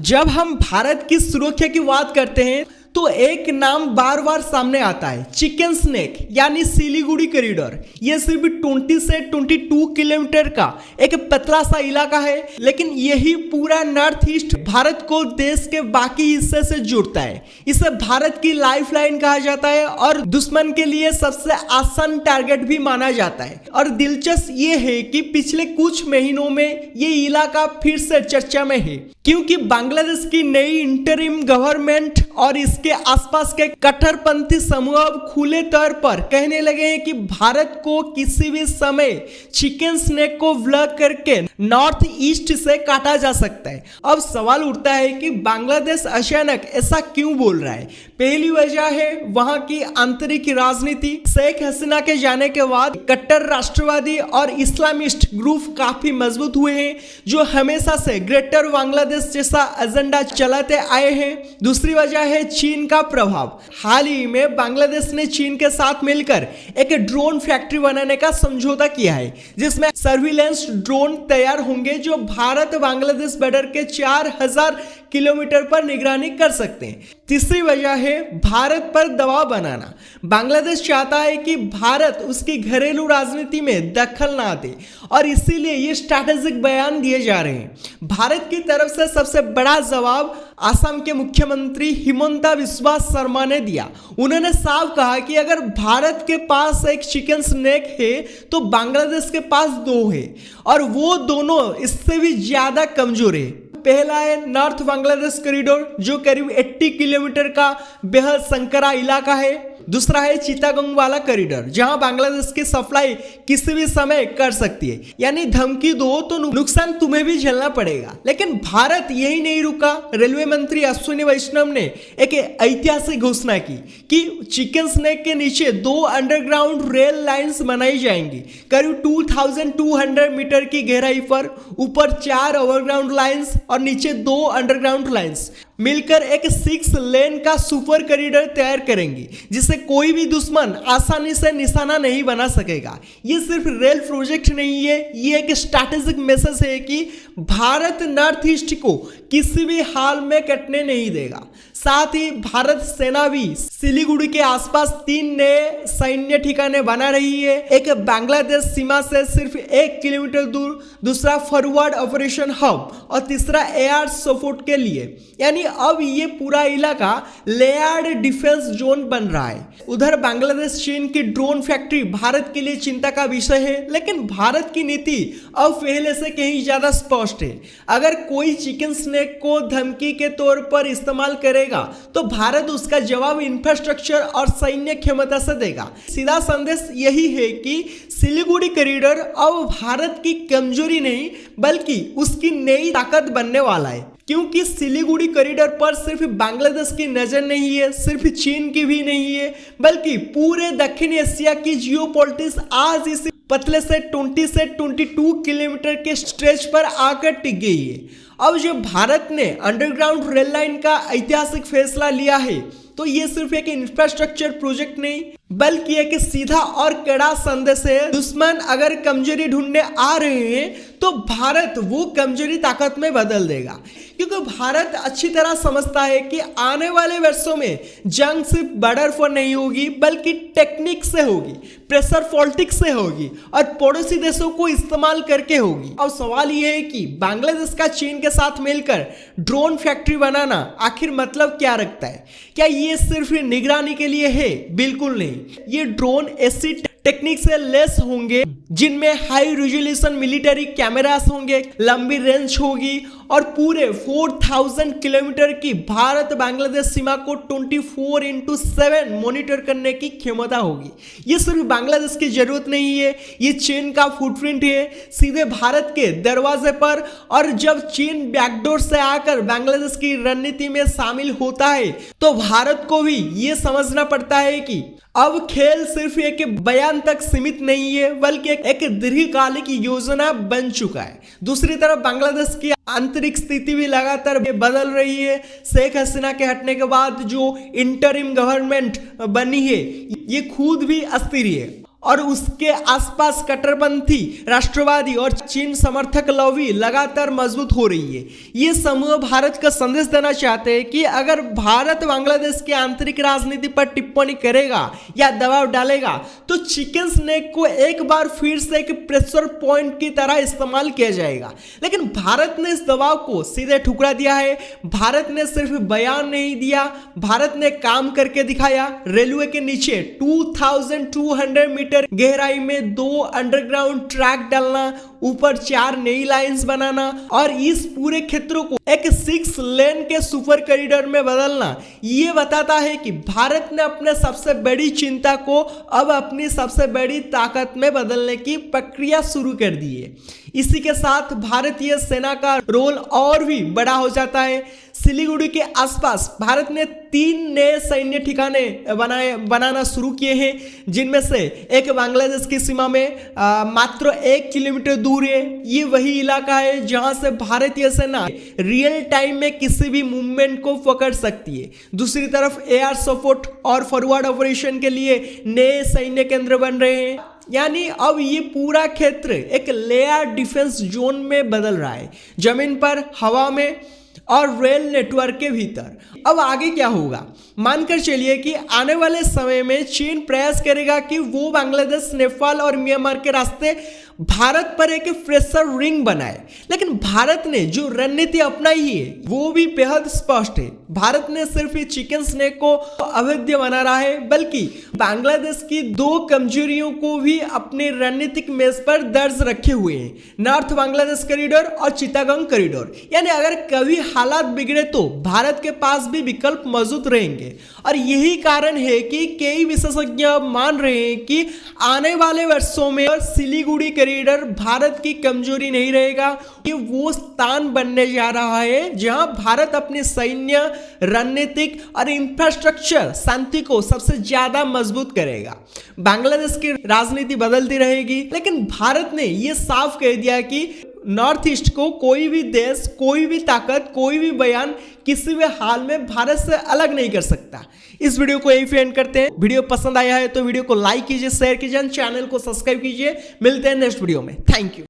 जब हम भारत की सुरक्षा की बात करते हैं तो एक नाम बार बार सामने आता है, चिकन स्नेक यानी सिलीगुड़ी कॉरिडोर। ये सिर्फ 20 से 22 किलोमीटर का एक पतला सा इलाका है, लेकिन यही पूरा नॉर्थ ईस्ट भारत को देश के बाकी हिस्से से जोड़ता है। इसे भारत की लाइफलाइन कहा जाता है और दुश्मन के लिए सबसे आसान टारगेट भी माना जाता है। और दिलचस्प ये है कि पिछले कुछ महीनों में ये इलाका फिर से चर्चा में है, क्योंकि बांग्लादेश की नई इंटरिम गवर्नमेंट और इसके आसपास के कट्टरपंथी समूह अब खुले तौर पर कहने लगे हैं कि भारत को किसी भी समय चिकन स्नेक को ब्लॉक करके नॉर्थ ईस्ट से काटा जा सकता है। अब सवाल उठता है कि बांग्लादेश अचानक ऐसा क्यों बोल रहा है। पहली वजह है वहां की आंतरिक राजनीति। शेख हसीना के जाने के बाद कट्टर राष्ट्रवादी और इस्लामिस्ट ग्रुप काफी मजबूत हुए हैं, जो हमेशा से ग्रेटर बांग्लादेश जैसा एजेंडा चलाते आए हैं। दूसरी वजह है चीन का प्रभाव। हाल ही में बांग्लादेश ने चीन के साथ मिलकर एक ड्रोन फैक्ट्री बनाने का समझौता किया है, जिसमें सर्विलेंस ड्रोन तैयार होंगे जो भारत बांग्लादेश बॉर्डर के 4000 किलोमीटर पर निगरानी कर सकते हैं। तीसरी वजह है भारत पर दबाव बनाना। बांग्लादेश चाहता है कि भारत उसकी घरेलू राजनीति में दखल ना दे और इसीलिए ये स्ट्रैटेजिक बयान दिए जा रहे हैं। भारत की तरफ से सबसे बड़ा जवाब असम के मुख्यमंत्री हिमंता बिस्वा शर्मा ने दिया। उन्होंने साफ कहा कि अगर भारत के पास एक चिकन स्नेक है तो बांग्लादेश के पास 2 है और वो दोनों इससे भी ज्यादा कमजोर है। पहला है नॉर्थ बांग्लादेश कॉरिडोर, जो करीब 80 किलोमीटर का बेहद संकरा इलाका है। दूसरा है चिटागोंग वाला कॉरिडोर, जहां बांग्लादेश की सप्लाई किसी भी समय कर सकती है, यानी धमकी दो तो नुकसान तुम्हें भी झेलना पड़ेगा। लेकिन भारत यही नहीं रुका। रेलवे मंत्री अश्विनी वैष्णव ने एक ऐतिहासिक घोषणा की कि चिकन स्नेक के नीचे 2 अंडरग्राउंड रेल लाइंस बनाई जाएंगी, करीब 2200 मीटर की गहराई पर। ऊपर 4 ओवरग्राउंड लाइंस और नीचे 2 अंडरग्राउंड लाइंस मिलकर एक 6 लेन का सुपर कॉरिडोर तैयार करेंगी, जिसे कोई भी दुश्मन आसानी से निशाना नहीं बना सकेगा। ये सिर्फ रेल प्रोजेक्ट नहीं है, ये एक स्ट्रैटेजिक मैसेज है कि भारत नॉर्थ ईस्ट को किसी भी हाल में कटने नहीं देगा। साथ ही भारत सेना भी सिलीगुड़ी के आसपास 3 नए सैन्य ठिकाने बना रही है, एक बांग्लादेश सीमा से सिर्फ 1 किलोमीटर दूर, दूसरा फॉरवर्ड ऑपरेशन हब और तीसरा एयर सपोर्ट के लिए। यानी अब ये पूरा इलाका लेयर्ड डिफेंस जोन बन रहा है। उधर बांग्लादेश चीन की ड्रोन फैक्ट्री भारत के लिए चिंता का विषय है, लेकिन भारत की नीति अब पहले से कहीं ज्यादा स्पष्ट है। अगर कोई चिकन स्नेक को धमकी के तौर पर इस्तेमाल करेगा तो भारत उसका जवाब इंफ्रास्ट्रक्चर और सैन्य क्षमता से देगा। सीधा संदेश यही है कि सिलीगुड़ी कॉरिडोर अब भारत की कमजोरी नहीं बल्कि उसकी नई ताकत बनने वाला है, क्योंकि सिलीगुड़ी कॉरिडोर पर सिर्फ बांग्लादेश की नजर नहीं है, सिर्फ चीन की भी नहीं है, बल्कि पूरे दक्षिण एशिया की जियोपॉलिटिक्स आज इस पतले से 20 से 22 किलोमीटर के स्ट्रेच पर आकर टिक गई है। अब जब भारत ने अंडरग्राउंड रेल लाइन का ऐतिहासिक फैसला लिया है तो ये सिर्फ एक इंफ्रास्ट्रक्चर प्रोजेक्ट नहीं बल्कि एक सीधा और कड़ा संदेश है। दुश्मन अगर कमजोरी ढूंढने आ रहे हैं तो भारत वो कमजोरी ताकत में बदल देगा, क्योंकि भारत अच्छी तरह समझता है कि आने वाले वर्षों में जंग सिर्फ बॉर्डर पर नहीं होगी बल्कि टेक्निक से होगी, प्रेशर पॉलिटिक्स से होगी और पड़ोसी देशों को इस्तेमाल करके होगी। अब सवाल यह है कि बांग्लादेश का चीन के साथ मिलकर ड्रोन फैक्ट्री बनाना आखिर मतलब क्या रखता है? क्या ये सिर्फ निगरानी के लिए है? बिल्कुल नहीं। ये ड्रोन ऐसी टेक्निक से लेस होंगे जिनमें हाई रेजोल्यूशन मिलिट्री कैमरास होंगे, लंबी रेंज होगी और पूरे 4000 किलोमीटर की भारत बांग्लादेश सीमा को 24/7 मॉनिटर करने की क्षमता होगी। ये सिर्फ बांग्लादेश की जरूरत नहीं है, ये चीन का फुटप्रिंट है सीधे भारत के दरवाजे पर। और जब चीन बैकडोर से आकर बांग्लादेश की रणनीति में शामिल होता है तो भारत को भी ये समझना पड़ता है कि अब खेल सिर्फ एक बयान तक सीमित नहीं है बल्कि एक दीर्घकालिक योजना बन चुका है। दूसरी तरफ बांग्लादेश की आंतरिक स्थिति भी लगातार बदल रही है। शेख हसीना के हटने के बाद जो इंटरिम गवर्नमेंट बनी है ये खुद भी अस्थिर है और उसके आसपास कट्टरपंथी राष्ट्रवादी और चीन समर्थक लॉबी लगातार मजबूत हो रही है। ये समूह भारत का संदेश देना चाहते हैं कि अगर भारत बांग्लादेश की आंतरिक राजनीति पर टिप्पणी करेगा या दबाव डालेगा तो चिकन स्नेक को एक बार फिर से एक प्रेशर पॉइंट की तरह इस्तेमाल किया जाएगा। लेकिन भारत ने इस दबाव को सीधे ठुकरा दिया है। भारत ने सिर्फ बयान नहीं दिया, भारत ने काम करके दिखाया। रेलवे के नीचे 2200 मीटर गहराई में 2 अंडरग्राउंड ट्रैक डालना, ऊपर 4 नई लाइंस बनाना और इस पूरे क्षेत्रों को एक 6 लेन के सुपर कॉरिडोर में बदलना, ये बताता है कि भारत ने अपने सबसे बड़ी चिंता को अब अपनी सबसे बड़ी ताकत में बदलने की प्रक्रिया शुरू कर दी है। इसी के साथ भारतीय सेना का रोल और भी बड़ा हो जाता है। सिलीगुड़ी के आसपास भारत ने 3 नए सैन्य ठिकाने बनाना शुरू किए हैं, जिनमें से एक बांग्लादेश की सीमा में मात्र 1 किलोमीटर दूर है। ये वही इलाका है जहां से भारतीय सेना रियल टाइम में किसी भी मूवमेंट को पकड़ सकती है। दूसरी तरफ एयर सपोर्ट और फॉरवर्ड ऑपरेशन के लिए नए सैन्य केंद्र बन रहे हैं। यानी अब ये पूरा क्षेत्र एक लेयर डिफेंस जोन में बदल रहा है, जमीन पर, हवा में और रेल नेटवर्क के भीतर। अब आगे क्या होगा? मानकर चलिए कि आने वाले समय में चीन प्रयास करेगा कि वो बांग्लादेश, नेपाल और म्यांमार के रास्ते भारत पर एक प्रेशर रिंग बनाए। लेकिन भारत ने जो रणनीति अपनाई है वो भी बेहद स्पष्ट है। भारत ने सिर्फ चिकन स्नेक को अवैध बना रहा है, बल्कि बांग्लादेश की 2 कमजोरियों को भी अपने रणनीतिक मेज पर दर्ज रखे हुए हैं, नॉर्थ बांग्लादेश कॉरिडोर और चिटागंग कॉरिडोर। यानी अगर कभी हालात बिगड़े तो भारत के पास भी विकल्प मौजूद रहेंगे। और यही कारण है कि कई विशेषज्ञ मान रहे हैं कि आने वाले वर्षों में सिलीगुड़ी कॉरिडोर भारत की कमजोरी नहीं रहेगा। ये वो स्थान बनने जा रहा है जहां भारत अपनी सैन्य, रणनीतिक और इंफ्रास्ट्रक्चर शांति को सबसे ज्यादा मजबूत करेगा। बांग्लादेश की राजनीति बदलती रहेगी, लेकिन भारत ने यह साफ कह दिया कि नॉर्थ ईस्ट को कोई भी देश, कोई भी ताकत, कोई भी बयान किसी भी हाल में भारत से अलग नहीं कर सकता। इस वीडियो को यही एंड करते हैं। वीडियो पसंद आया है तो वीडियो को लाइक कीजिए, शेयर कीजिए, चैनल को सब्सक्राइब कीजिए। मिलते हैं नेक्स्ट वीडियो में। Thank you.